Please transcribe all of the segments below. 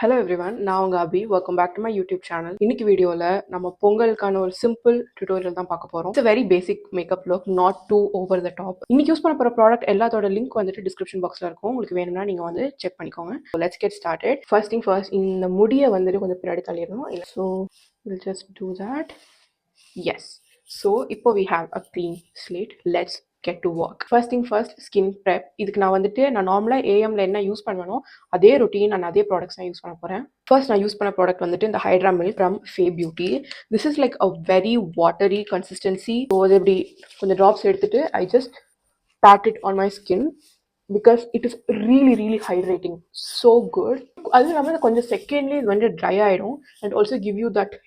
Hello everyone, நான் உங்கள் Abhi. Welcome back to my YouTube channel. இன்னைக்கு வீடியோவில் நம்ம பொங்கலுக்கான ஒரு சிம்பிள் டியூட்டோரியல் தான் பார்க்க போகிறோம். It's very basic makeup look, not too over the top. இன்னைக்கு யூஸ் பண்ண போகிற ப்ராடக்ட் எல்லாத்தோட லிங்க் வந்துட்டு டிஸ்கிரிப்ஷன் பாக்ஸில் இருக்கும். உங்களுக்கு வேணும்னா நீங்கள் வந்து செக் பண்ணிக்கோங்க. Let's get started. First thing first, இந்த முடியை வந்துட்டு கொஞ்சம் பின்னாடி தள்ளிடணும். So we'll just do that. Yes. So இப்போ we have a clean slate. Let's get to work. First thing first, skin prep. இதுக்கு நான் நார்மலாக ஏஎம்ல என்ன யூஸ் பண்ணுவேனோ அதே ரொட்டீன் நான் அதே ப்ராடக்ட்ஸ் நான் யூஸ் பண்ண போகிறேன். ஃபர்ஸ்ட் நான் யூஸ் பண்ண ப்ராடக்ட் வந்துட்டு இந்த ஹைட்ரா மில்க் ஃப்ரம் ஃபே beauty. This is like a very watery consistency. So அது எப்படி கொஞ்சம் ட்ராப்ஸ் எடுத்துட்டு I just pat it on my skin because it is really hydrating, so good. அது இல்லாமல் கொஞ்சம் செகண்ட்லேயே இது வந்து ட்ரை ஆகிடும் and also give you that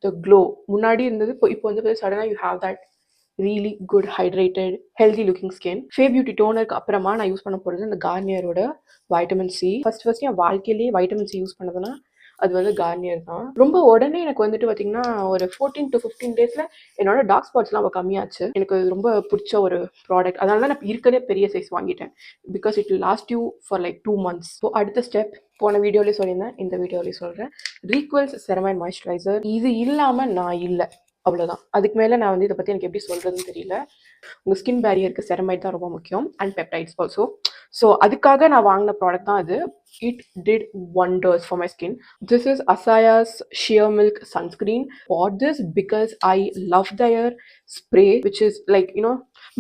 the glow. முன்னாடி இருந்தது இப்போ வந்து சடனாக you have that really good hydrated healthy looking skin. ஃபே பியூட்டி டோனருக்கு அப்புறமா நான் யூஸ் பண்ண போகிறது இந்த கார்னியரோட வைட்டமின் சி. ஃபர்ஸ்ட் என் வாழ்க்கையிலேயே வைட்டமின் சி யூஸ் பண்ணதுன்னா அது வந்து கார்னியர் தான். ரொம்ப உடனே எனக்கு வந்துட்டு பார்த்தீங்கன்னா ஒரு 14 to 15 டேஸில் என்னோட டார்க் ஸ்பாட்ஸ்லாம் கம்மியாச்சு. எனக்கு ரொம்ப பிடிச்ச ஒரு ப்ராடக்ட். அதனால தான் நான் இருக்கதே பெரிய சைஸ் வாங்கிட்டேன். Because it will last you for like 2 months. So அடுத்த ஸ்டெப் போன வீடியோலேயே சொல்லியிருந்தேன், இந்த வீடியோலேயே சொல்கிறேன். ரீக்வல்ஸ் செரமைன் மாய்ஸ்சரைசர். இது இல்லாமல் நான் இல்லை, அவ்வளோதான். அதுக்கு மேலே நான் வந்து இதை பற்றி எனக்கு எப்படி சொல்கிறதுன்னு தெரியல. உங்கள் ஸ்கின் பேரியருக்கு செரமைட் தான் ரொம்ப முக்கியம் அண்ட் பெப்டைட்ஸ் ஆல்சோ. ஸோ அதுக்காக நான் வாங்கின ப்ராடக்ட் தான் அது. It did wonders for my skin. This is Asaya's sheer milk sunscreen. But this because I love their spray which is like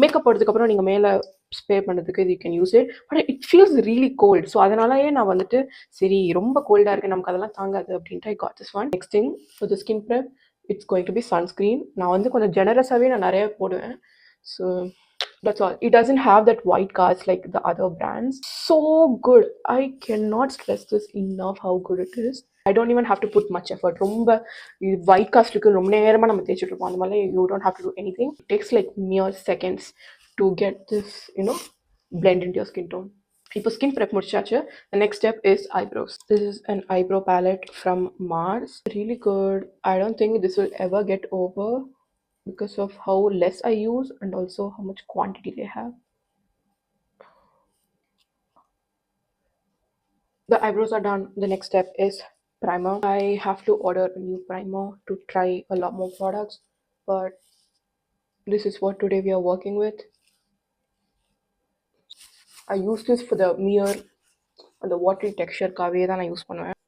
makeup போடுறதுக்கப்புறம் நீங்கள் மேலே ஸ்ப்ரே பண்ணுறதுக்கு you can use it, but it feels really cold. So அதனாலயே நான் வந்துட்டு சரி ரொம்ப கோல்டாக இருக்குது, நமக்கு அதெல்லாம் தாங்காது அப்படின்ட்டு I got this one. Next thing for the skin prep, it's going to be sunscreen. நான் வந்து கொஞ்சம் ஜெனரஸாகவே நான் நிறைய போடுவேன். So that's all. It doesn't have that white cast like the other brands. So good. I cannot stress this enough how good it is. I don't even have to put much effort. ரொம்ப white cast க்கு ரொம்ப நேரமா நம்ம தேய்ச்சிட்டு இருப்போம். அந்த மாதிரி you don't have to do anything. It takes like mere seconds to get this, blend into your skin tone. இப்போ ஸ்கின் ப்ரெப் முடிச்சாச்சு. The next step is eyebrows. This is an eyebrow palette from Mars. Really good. I don't think this will ever get over because of how less I use and also how much quantity they have. The eyebrows are done. The next step is primer. I have to order a new primer to try a lot more products, but this is what today we are working with. I use this for the mere and the watery texture காவே தான் நான் use பண்ணுவேன்.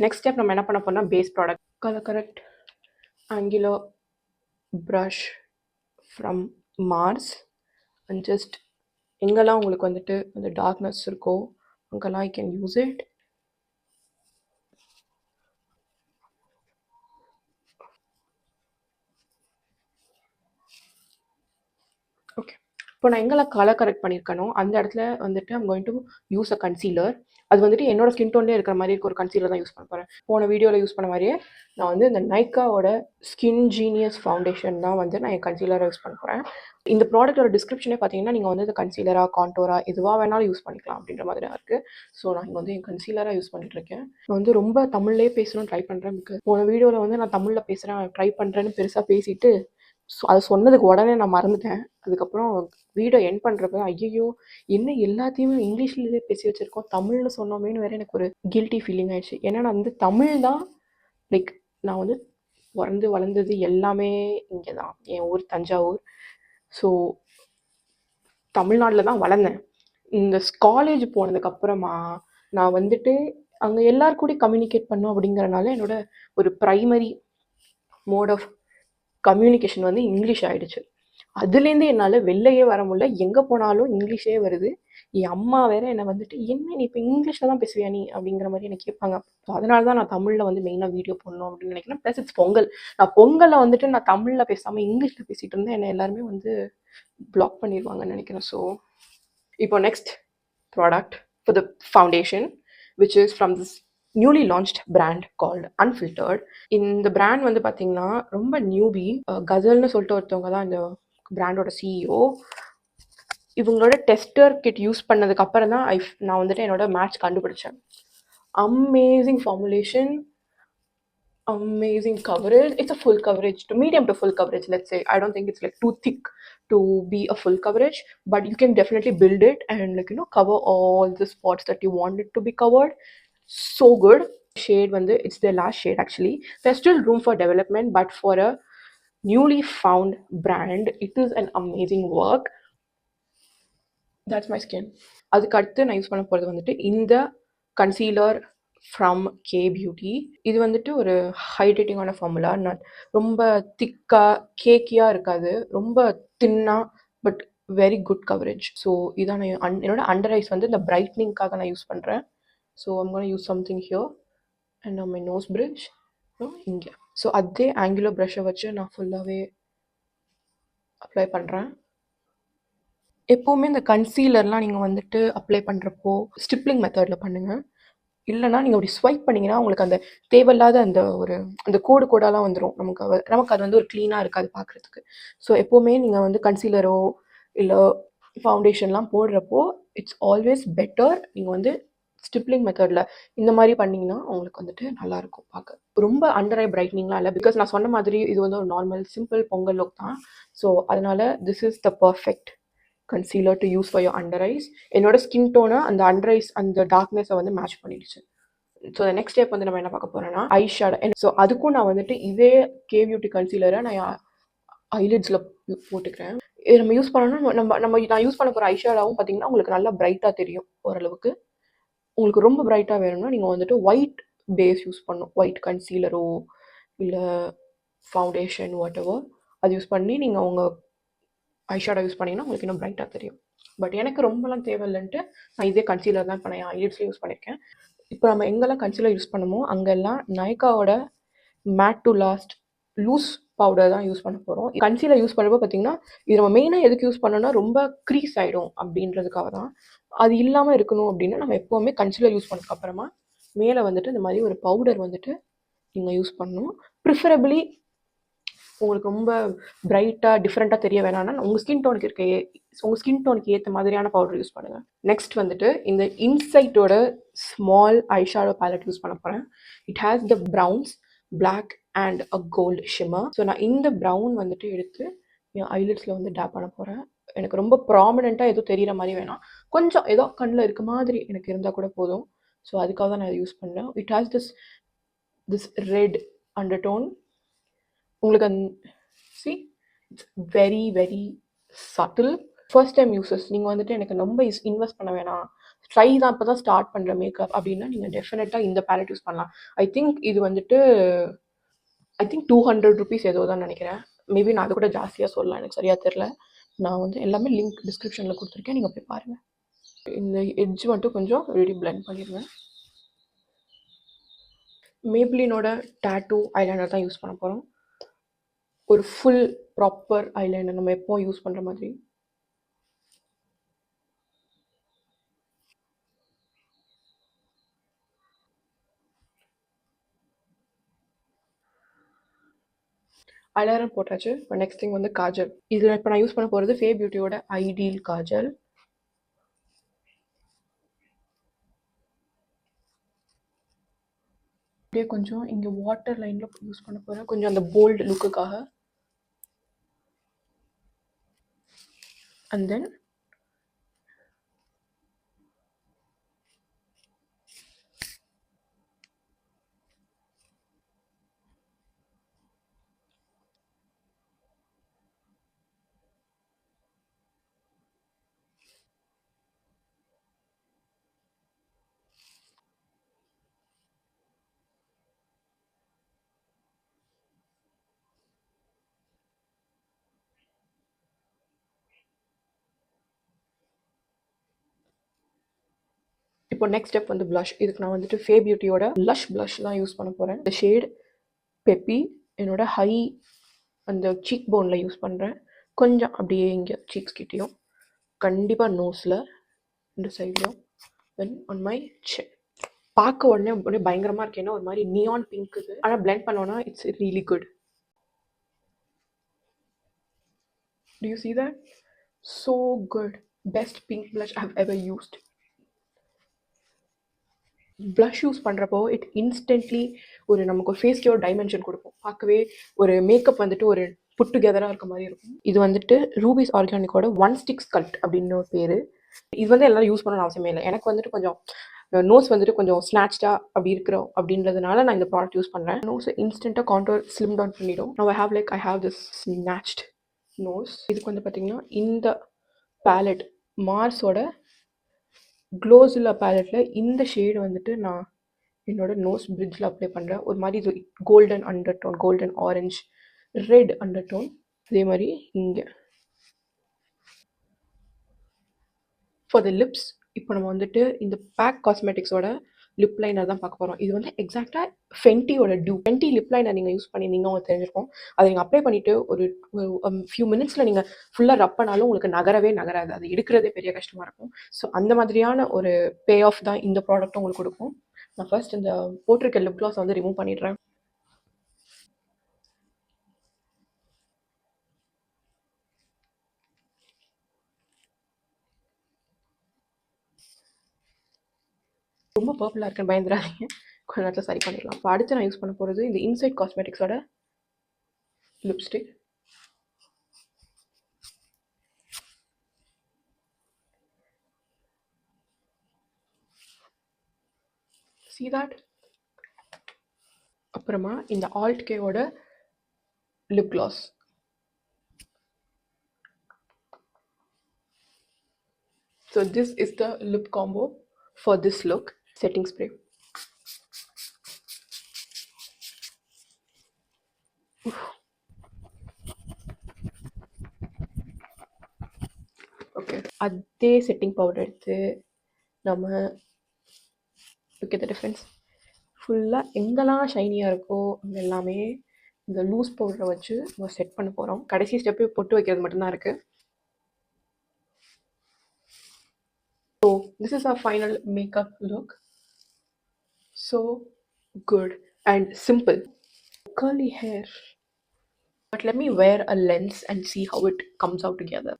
Next step நம்ம என்ன பண்ண போறோம்னா base product. Colour correct angular brush from Mars and just எங்கெல்லாம் உங்களுக்கு வந்துட்டு அந்த டார்க்னஸ் இருக்கோ அங்கெல்லாம் I can use it. Okay, இப்போ நான் எங்கெல்லாம் கலர் கரெக்ட் பண்ணியிருக்கனோ அந்த இடத்துல வந்துட்டு I'm going to use a concealer. அது வந்துட்டு என்னோட ஸ்கின் டோன்லேயே இருக்கிற மாதிரி இருக்க ஒரு கன்சீலர் தான் யூஸ் பண்ண போகிறேன். போன வீடியோவில் யூஸ் பண்ண மாதிரியே நான் வந்து இந்த நைக்காவோட ஸ்கின் ஜீனியஸ் ஃபவுண்டேஷன் தான் வந்து நான் என் கன்சீலராக யூஸ் பண்ண போகிறேன். இந்த ப்ராடக்டோட டிஸ்கிரிப்ஷனே பார்த்தீங்கன்னா நீங்கள் வந்து இந்த கன்சீலராக கான்டோராக எதுவாக வேணாலும் யூஸ் பண்ணிக்கலாம் அப்படின்ற மாதிரி தான் இருக்குது. ஸோ நான் இங்கே வந்து என் கன்சீலராக யூஸ் பண்ணிட்டு இருக்கேன். நான் வந்து ரொம்ப தமிழ்லேயே பேசணும்னு ட்ரை பண்ணுறேன். பிகாஸ் போன வீடியோவில் வந்து நான் தமிழில் பேசுகிறேன் ட்ரை பண்ணுறேன்னு பெருசாக பேசிட்டு அது சொன்னதுக்கு உடனே நான் மறந்துட்டேன். அதுக்கப்புறம் வீடியோ எண்ட் பண்ணுறப்ப ஐயோ என்ன எல்லாத்தையுமே இங்கிலீஷ்லேயே பேசி வச்சுருக்கோம், தமிழ்னு சொன்னோமேனு வேறு எனக்கு ஒரு கில்ட்டி ஃபீலிங் ஆயிடுச்சு. ஏன்னா நான் வந்து தமிழ் தான் லைக் நான் வந்து பிறந்து வளர்ந்தது எல்லாமே இங்கே தான், என் ஊர் தஞ்சாவூர். ஸோ தமிழ்நாட்டில் தான் வளர்ந்தேன். இந்த காலேஜ் போனதுக்கப்புறமா நான் வந்துட்டு அங்கே எல்லார் கூட கம்யூனிகேட் பண்ணும் அப்படிங்கிறனால என்னோட ஒரு ப்ரைமரி மோட் ஆஃப் கம்யூனிகேஷன் வந்து இங்கிலீஷ் ஆகிடுச்சு. அதுலேருந்து என்னால் வெளிலையே வர முடியல. எங்கே போனாலும் இங்கிலீஷே வருது. என் அம்மா வேற என்னை வந்துட்டு என்ன நீ இப்போ இங்கிலீஷில் தான் பேசுவியா நீ அப்படிங்கிற மாதிரி எனக்கு கேட்பாங்க. ஸோ அதனால தான் நான் தமிழில் வந்து மெயினாக வீடியோ போடணும் அப்படின்னு நினைக்கிறேன். Plus it's Pongal. நான் பொங்கலில் வந்துட்டு நான் தமிழில் பேசாமல் இங்கிலீஷில் பேசிகிட்டு இருந்தேன், என்னை எல்லாருமே வந்து பிளாக் பண்ணிடுவாங்கன்னு நினைக்கிறேன். ஸோ இப்போ next product for the foundation which is from this newly launched brand called unfiltered. இந்த பிராண்ட் வந்து பார்த்தீங்கன்னா ரொம்ப நியூபி. கசல்னு சொல்லிட்டு ஒருத்தவங்க தான் இந்த பிராண்டோட சிஇஓ. இவங்களோட டெஸ்டர் கிட் யூஸ் பண்ணதுக்கு அப்புறம் தான் நான் வந்துட்டு என்னோட மேட்ச் கண்டுபிடிச்சேன். Amazing formulation, amazing coverage. It's a full coverage to medium to full coverage, let's say. I don't think it's like too thick to be a full coverage, but you can definitely build it and cover all the spots that you want it to be covered. So good. Shade வந்து it's their last shade actually. There's still room for development, but for a newly found brand it is an amazing work. That's my skin. அதுக்கு அடுத்து நான் use பண்ண போகிறது வந்துட்டு இந்த concealer from K beauty. இது வந்துட்டு ஒரு ஹைட்ரேட்டிங்கான ஃபார்முலா. நாட் ரொம்ப திக்காக கேக்கியாக இருக்காது, ரொம்ப தின்னாக, but very good coverage. So இதான் நான் என்னோட அண்டர் ஐஸ் வந்து இந்த பிரைட்னிங்காக நான் யூஸ் பண்ணுறேன். So I'm gonna use something here and my nose bridge இங்கே. ஸோ அதே ஆங்குலர் ப்ரஷ்ஷை வச்சு நான் ஃபுல்லாகவே அப்ளை பண்ணுறேன். எப்போவுமே இந்த கன்சீலர்லாம் நீங்கள் வந்துட்டு அப்ளை பண்ணுறப்போ ஸ்டிப்லிங் மெத்தடில் பண்ணுங்கள். இல்லைனா நீங்கள் அப்படி ஸ்வைப் பண்ணிங்கன்னா உங்களுக்கு அந்த தேவையில்லாத அந்த கோடு கோடாலாம் வந்துடும். நமக்கு அது வந்து ஒரு க்ளீனாக இருக்காது பார்க்குறதுக்கு. ஸோ எப்போவுமே நீங்கள் வந்து கன்சீலரோ இல்லை ஃபவுண்டேஷன்லாம் போடுறப்போ இட்ஸ் ஆல்வேஸ் பெட்டர் நீங்கள் வந்து ஸ்டிப்லிங் மெத்தடில் இந்த மாதிரி பண்ணிங்கன்னா உங்களுக்கு வந்துட்டு நல்லாயிருக்கும் பார்க்க. ரொம்ப அண்டர் ஐ பிரைட்னிங்லாம் இல்லை, பிகாஸ் நான் சொன்ன மாதிரி இது வந்து ஒரு நார்மல் சிம்பிள் பொங்கல் லுக் தான். ஸோ அதனால் this is the perfect concealer to use for your under eyes. என்னோட ஸ்கின் டோனை அந்த அண்டர் ஐஸ் அந்த டார்க்னஸை வந்து மேட்ச் பண்ணிடுச்சு. ஸோ நெக்ஸ்ட் ஸ்டெப் வந்து நம்ம என்ன பார்க்க போகிறோம்னா ஐ ஷேடோ. ஸோ அதுக்கும் நான் வந்துட்டு இதே கே பியூட்டி கன்சீலரை நான் ஐலிட்ஸில் போட்டுக்கிறேன். இது நம்ம யூஸ் பண்ணோன்னா நான் யூஸ் பண்ண போகிற ஐ ஷேடோவும் பார்த்தீங்கன்னா உங்களுக்கு நல்லா பிரைட்டாக தெரியும் ஓரளவுக்கு. உங்களுக்கு ரொம்ப பிரைட்டாக வேணும்னா நீங்கள் வந்துட்டு ஒயிட் பேஸ் யூஸ் பண்ணணும். ஒயிட் கன்சீலரோ இல்லை ஃபவுண்டேஷன் வாட் எவர் அது யூஸ் பண்ணி நீங்கள் உங்கள் ஐஷேடோ யூஸ் பண்ணிங்கன்னா உங்களுக்கு இன்னும் பிரைட்டாக தெரியும். பட் எனக்கு ரொம்பலாம் தேவையில்லைன்ட்டு நான் இதே கன்சீலர் தான் இப்போ நான் ஐலிட்ஸில் யூஸ் பண்ணியிருக்கேன். இப்போ நம்ம எங்கெல்லாம் கன்சீலர் யூஸ் பண்ணமோ அங்கெல்லாம் நைக்காவோட matte to last loose powder தான் யூஸ் பண்ண போகிறோம். கன்சீலர் யூஸ் பண்ணுறப்போ பார்த்தீங்கன்னா இது நம்ம மெயினாக எதுக்கு யூஸ் பண்ணோன்னா ரொம்ப க்ரீஸ் ஆகிடும் அப்படின்றதுக்காக தான். அது இல்லாமல் இருக்கணும் அப்படின்னா நம்ம எப்போவுமே கன்சீலர் யூஸ் பண்ணதுக்கப்புறமா மேலே வந்துட்டு இந்த மாதிரி ஒரு பவுடர் வந்துட்டு நீங்கள் யூஸ் பண்ணணும். ப்ரிஃபரபிளி உங்களுக்கு ரொம்ப பிரைட்டாக டிஃப்ரெண்ட்டாக தெரிய வேணாம்னா உங்கள் ஸ்கின் டோனுக்கு ஏற்ற மாதிரியான பவுடர் யூஸ் பண்ணுங்கள். நெக்ஸ்ட் வந்துட்டு இந்த இன்சைட்டோட ஸ்மால் ஐஷேடோ பேலட் யூஸ் பண்ண போகிறேன். It has the browns, black and a gold shimmer. So நான் இந்த ப்ரௌன் வந்துட்டு எடுத்து என் ஐலிட்ஸில் வந்து டேப் பண்ண போகிறேன். எனக்கு ரொம்ப ப்ராமினெண்ட்டாக எதுவும் தெரிகிற மாதிரி வேணாம், கொஞ்சம் ஏதோ கண்ணில் இருக்க மாதிரி எனக்கு இருந்தால் கூட போதும். ஸோ அதுக்காக தான் நான் இதை யூஸ் பண்ணேன். It has this red undertone. உங்களுக்கு see it's very very subtle. First time users நீங்கள் வந்துட்டு எனக்கு ரொம்ப இன்வெஸ்ட் பண்ண வேணாம், ட்ரை தான் இப்போ தான் ஸ்டார்ட் பண்ணுற மேக்கப் அப்படின்னா நீங்கள் டெஃபினட்டாக இந்த பேலட் யூஸ் பண்ணலாம். ஐ திங்க் இது வந்துட்டு 200 rupees ஏதோ தான் நினைக்கிறேன். மேபி நான் அது கூட ஜாஸ்தியாக சொல்லலாம், எனக்கு சரியாக தெரில. நான் வந்து எல்லாமே லிங்க் டிஸ்கிரிப்ஷனில் கொடுத்துருக்கேன், நீங்கள் போய் பாருங்கள். இந்த எட்ஜ் மட்டும் கொஞ்சம் ரெடி பிளெண்ட் பண்ணிடுவேன். மேப்ளினோட டாட்டூ ஐலைனர் தான் யூஸ் பண்ண போகிறோம். ஒரு ஃபுல் ப்ராப்பர் ஐலைனர் நம்ம எப்போ யூஸ் பண்ணுற மாதிரி. ஐலைனர் போட்டாச்சு. இப்போ நெக்ஸ்ட் திங் வந்து காஜல். இதில் இப்போ நான் யூஸ் பண்ண போகிறது ஃபே பியூட்டியோட ஐடியல் காஜல். அப்படியே கொஞ்சம் இங்கே வாட்டர் லைனில் யூஸ் பண்ண போகிறேன், கொஞ்சம் அந்த போல்டு லுக்குக்காக. அண்ட் தென் இப்போ நெக்ஸ்ட் ஸ்டெப் வந்து ப்ளஷ். இதுக்கு நான் வந்துட்டு ஃபே பியூட்டியோட லஷ் ப்ளஷ் தான் யூஸ் பண்ண போகிறேன். இந்த ஷேட் பெப்பி என்னோட ஹை அந்த சீக் போனில் யூஸ் பண்ணுறேன். கொஞ்சம் அப்படியே இங்கே சீக்ஸ் கிட்டேயும், கண்டிப்பாக நோஸில் இந்த சைட்லையும், தென் ஆன் மை சின். பார்க்க உடனே பயங்கரமாக இருக்கு, ஏன்னா ஒரு மாதிரி நியான் பிங்க் இது. ஆனால் பிளெண்ட் பண்ணோன்னா it's really good. Do you see that? So good. Best pink blush I've ever used. Plus use பண்ணுறப்போ இட் இன்ஸ்டன்ட்லி நமக்கு ஒரு ஃபேஸ்க்கு ஒரு டைமென்ஷன் கொடுக்கும். பார்க்கவே ஒரு மேக்கப் வந்துட்டு ஒரு புட் டுகெதராக இருக்க மாதிரி இருக்கும். இது வந்துட்டு ரூபீஸ் ஆர்கானிக்கோட ஒன் ஸ்டிக் ஸ்கல்ப்ட் அப்படின்னு ஒரு பேர். இது வந்து எல்லாரும் யூஸ் பண்ணணும்னு அவசியமே இல்லை. எனக்கு வந்துட்டு கொஞ்சம் நோஸ் வந்துட்டு கொஞ்சம் ஸ்நாச்சாக அப்படி இருக்கிறோம் அப்படின்றதுனால நான் இந்த ப்ராடக்ட் யூஸ் பண்ணுறேன். நோஸ் இன்ஸ்டண்ட்டாக கான்டோர் ஸ்லிம் டவுன் பண்ணிடும். Now I have this snatched nose. இதுக்கு வந்து பார்த்தீங்கன்னா இந்த பேலட் மார்ஸோட க்ளோஸில் பேலட்டில் இந்த ஷேடு வந்துட்டு நான் என்னோட நோஸ் பிரிட்ஜில் அப்ளை பண்ணுறேன். ஒரு மாதிரி இது golden undertone, golden orange red undertone. அதே மாதிரி இங்கே ஃபார் த லிப்ஸ் இப்போ நம்ம வந்துட்டு இந்த பேக் காஸ்மெட்டிக்ஸோட லிப் லைனர் தான் பார்க்க போகிறோம். இது வந்து எக்ஸாக்டாக ஃபென்டியோட ஃபென்டி லிப் லைனர் நீங்கள் யூஸ் பண்ணியிருந்தீங்கன்னா உங்களுக்கு தெரிஞ்சிருக்கும். அதை நீங்கள் அப்ளை பண்ணிவிட்டு ஒரு ஃபியூ மினிட்ஸில் நீங்கள் ஃபுல்லாக ரப் பண்ணாலும் உங்களுக்கு நகராது. அது எடுக்கிறதே பெரிய கஷ்டமாக இருக்கும். ஸோ அந்த மாதிரியான ஒரு பே ஆஃப் தான் இந்த ப்ராடக்ட்டும் உங்களுக்கு கொடுக்கும். நான் ஃபர்ஸ்ட் இந்த போட்டிருக்க லிப் க்ளாஸ் வந்து ரிமூவ் பண்ணிடுறேன். ரொம்ப பர்பிளாக இருக்குன்னு பயந்துடாதீங்க, கொஞ்ச நேரத்தில் சரி பண்ணிடலாம். இப்போ அடுத்து நான் யூஸ் பண்ண போகிறது இந்த இன்சைட் காஸ்மெட்டிக்ஸோட லிப்ஸ்டிக். See that? அப்புறமா இந்த ஆல்ட் கேவோட lip gloss. So this is the lip combo for this look. Setting spray. Okay, அதே செட்டிங் பவுடர் எடுத்து நம்ம look at the difference. ஃபுல்லாக எங்கெல்லாம் ஷைனியாக இருக்கோ அங்கே எல்லாமே இந்த லூஸ் பவுடரை வச்சு நம்ம செட் பண்ண போகிறோம். கடைசி ஸ்டெப்பு பொட்டு வைக்கிறது மட்டும்தான் இருக்குது. So this is our final makeup look. So good and simple. Curly hair. But let me wear a lens and see how it comes out together.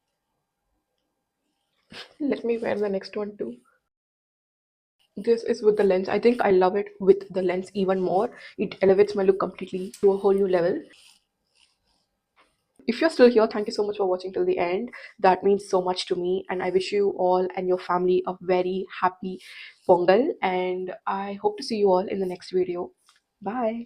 Let me wear the next one too. This is with the lens. I think I love it with the lens even more. It elevates my look completely to a whole new level. If you're still here, thank you so much for watching till the end. That means so much to me, and I wish you all and your family a very happy Pongal, and I hope to see you all in the next video. Bye.